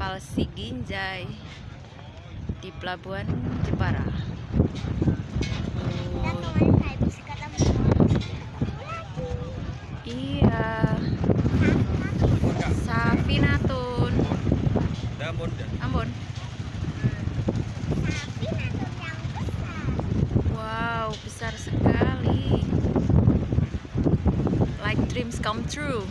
kapal Siginjai di Pelabuhan Jepara. Iya, Safinatun Ambon. Wow, besar sekali. Like dreams come true.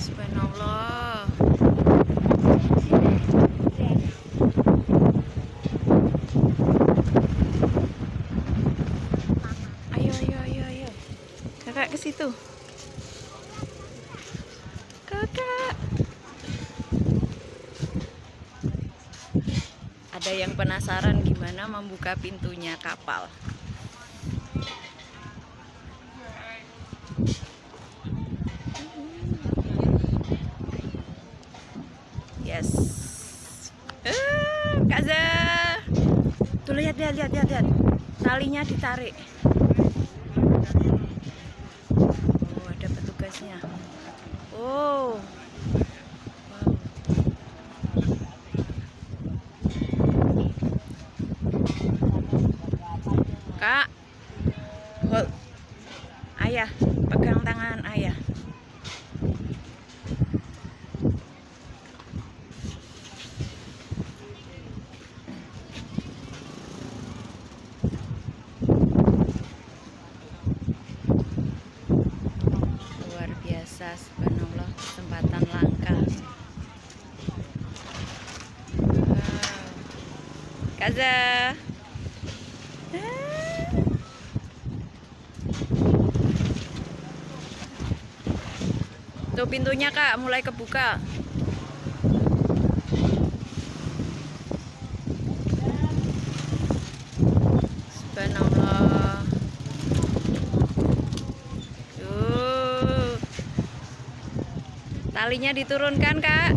Subhanallah. Ayo. Kakak ke situ. Kakak. Ada yang penasaran gimana membuka pintunya kapal. Yes. Kak Za. Tuh lihat. Talinya ditarik. Oh, ada petugasnya. Oh. Wow. Kak. Hold. Ayah, pegang tangan ayah. Luar biasa, subhanallah, kesempatan langka. Wow. Kaza. Tuh pintunya Kak, mulai kebuka. Subhanallah. Talinya diturunkan Kak.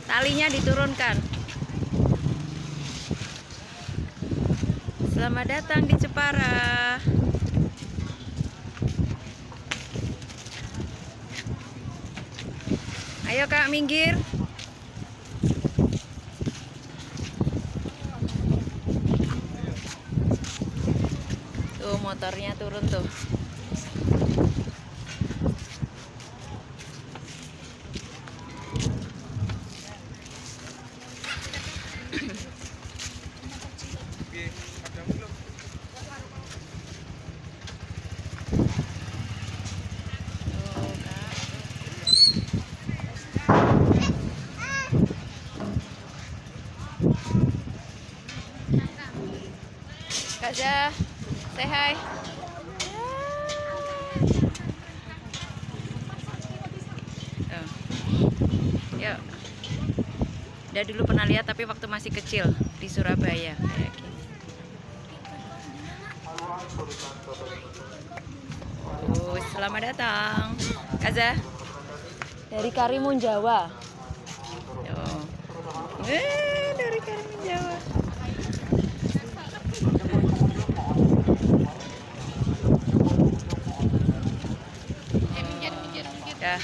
Talinya diturunkan. Selamat datang di Jepara. Ayo Kak, minggir. Tuh motornya turun tuh. Kak Za, say hi. Oh. Yuk. Udah dulu pernah lihat tapi waktu masih kecil di Surabaya kayak gini. Oh, selamat datang. Kak Za, dari Karimun Jawa. Oh. Dari Karimun Jawa. Ya.